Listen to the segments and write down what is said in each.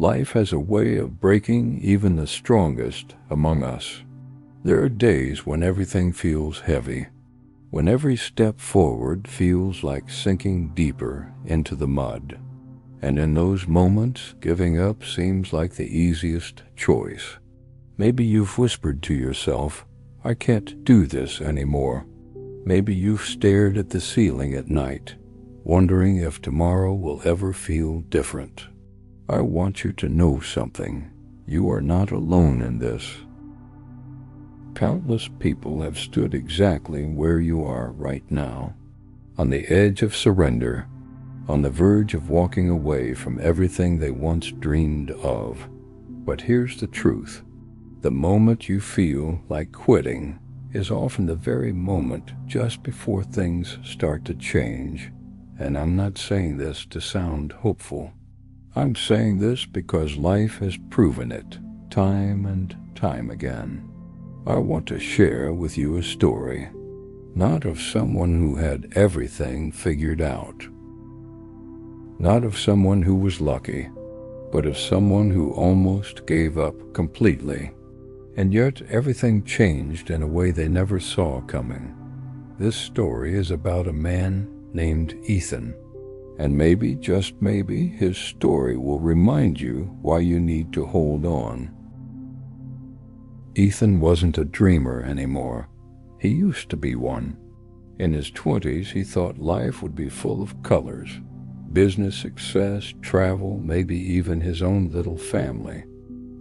Life has a way of breaking even the strongest among us. There are days when everything feels heavy, when every step forward feels like sinking deeper into the mud. And in those moments, giving up seems like the easiest choice. Maybe you've whispered to yourself, "I can't do this anymore." Maybe you've stared at the ceiling at night, wondering if tomorrow will ever feel different. I want you to know something. You are not alone in this. Countless people have stood exactly where you are right now, on the edge of surrender, on the verge of walking away from everything they once dreamed of. But here's the truth. The moment you feel like quitting is often the very moment just before things start to change. And I'm not saying this to sound hopeful. I'm saying this because life has proven it time and time again. I want to share with you a story, not of someone who had everything figured out, not of someone who was lucky, but of someone who almost gave up completely. And yet everything changed in a way they never saw coming. This story is about a man named Ethan. And maybe, just maybe, his story will remind you why you need to hold on. Ethan wasn't a dreamer anymore. He used to be one. In his 20s, he thought life would be full of colors. Business success, travel, maybe even his own little family.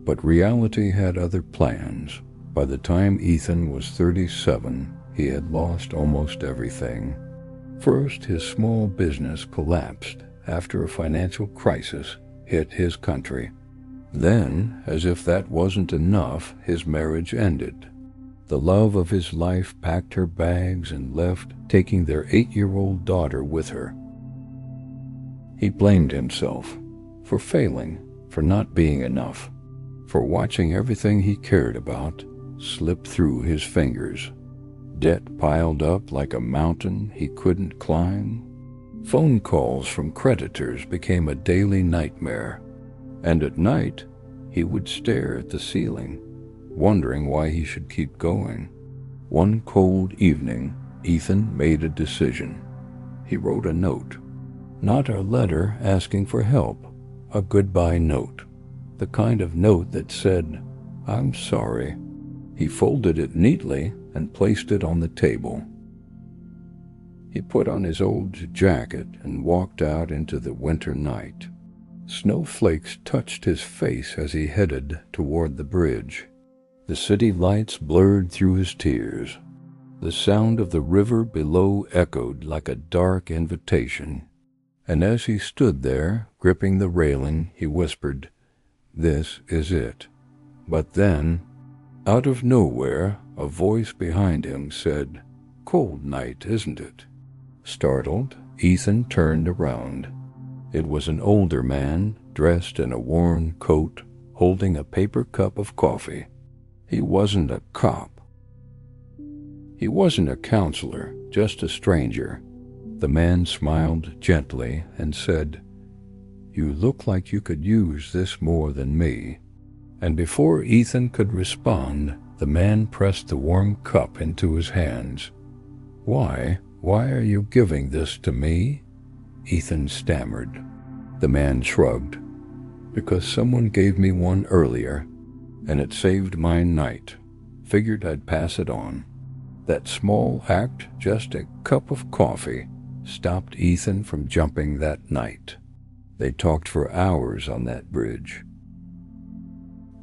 But reality had other plans. By the time Ethan was 37, he had lost almost everything. First, his small business collapsed after a financial crisis hit his country. Then, as if that wasn't enough, his marriage ended. The love of his life packed her bags and left, taking their 8-year-old daughter with her. He blamed himself for failing, for not being enough, for watching everything he cared about slip through his fingers. Debt piled up like a mountain he couldn't climb. Phone calls from creditors became a daily nightmare. And at night, he would stare at the ceiling, wondering why he should keep going. One cold evening, Ethan made a decision. He wrote a note. Not a letter asking for help, a goodbye note. The kind of note that said, "I'm sorry." He folded it neatly and placed it on the table. He put on his old jacket and walked out into the winter night. Snowflakes touched his face as he headed toward the bridge. The city lights blurred through his tears. The sound of the river below echoed like a dark invitation. And as he stood there, gripping the railing, he whispered, "This is it." But then, out of nowhere, a voice behind him said, "Cold night, isn't it?" Startled, Ethan turned around. It was an older man, dressed in a worn coat, holding a paper cup of coffee. He wasn't a cop. He wasn't a counselor, just a stranger. The man smiled gently and said, "You look like you could use this more than me." And before Ethan could respond, the man pressed the warm cup into his hands. Why are you giving this to me?" Ethan stammered. The man shrugged. "Because someone gave me one earlier, and it saved my night. Figured I'd pass it on." That small act, just a cup of coffee, stopped Ethan from jumping that night. They talked for hours on that bridge.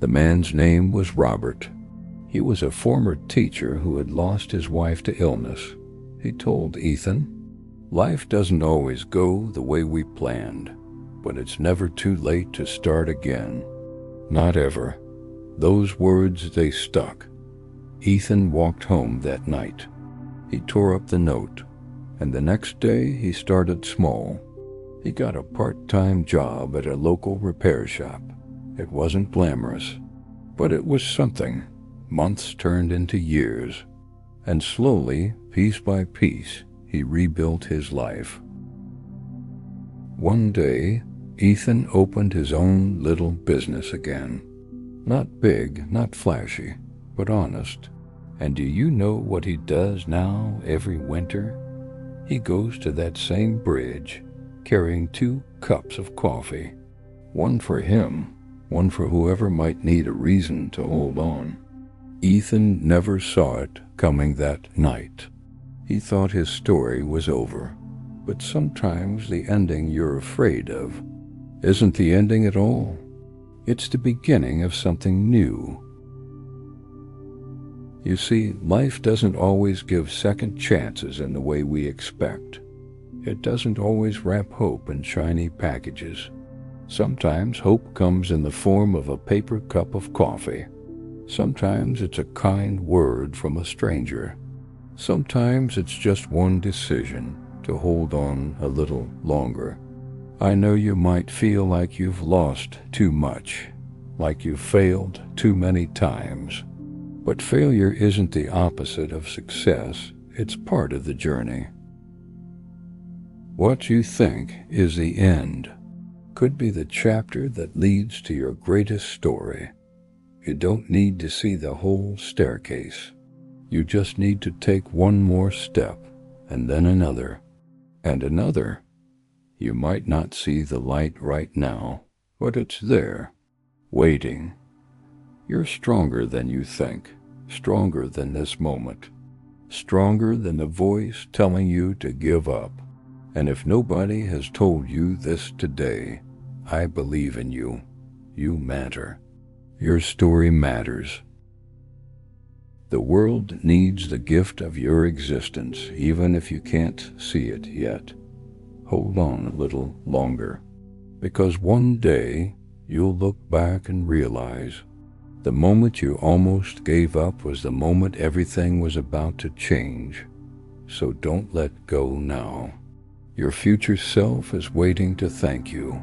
The man's name was Robert. He was a former teacher who had lost his wife to illness. He told Ethan, "Life doesn't always go the way we planned, but it's never too late to start again. Not ever." Those words, they stuck. Ethan walked home that night. He tore up the note, and the next day he started small. He got a part-time job at a local repair shop. It wasn't glamorous, but it was something. Months turned into years, and slowly, piece by piece, he rebuilt his life. One day, Ethan opened his own little business again. Not big, not flashy, but honest. And do you know what he does now every winter? He goes to that same bridge, carrying 2 cups of coffee. One for him, one for whoever might need a reason to hold on. Ethan never saw it coming that night. He thought his story was over. But sometimes the ending you're afraid of isn't the ending at all. It's the beginning of something new. You see, life doesn't always give second chances in the way we expect. It doesn't always wrap hope in shiny packages. Sometimes hope comes in the form of a paper cup of coffee. Sometimes it's a kind word from a stranger. Sometimes it's just one decision to hold on a little longer. I know you might feel like you've lost too much, like you've failed too many times. But failure isn't the opposite of success. It's part of the journey. What you think is the end could be the chapter that leads to your greatest story. You don't need to see the whole staircase. You just need to take one more step, and then another, and another. You might not see the light right now, but it's there, waiting. You're stronger than you think, stronger than this moment, stronger than the voice telling you to give up. And if nobody has told you this today, I believe in you. You matter. Your story matters. The world needs the gift of your existence, even if you can't see it yet. Hold on a little longer, because one day you'll look back and realize the moment you almost gave up was the moment everything was about to change. So don't let go now. Your future self is waiting to thank you.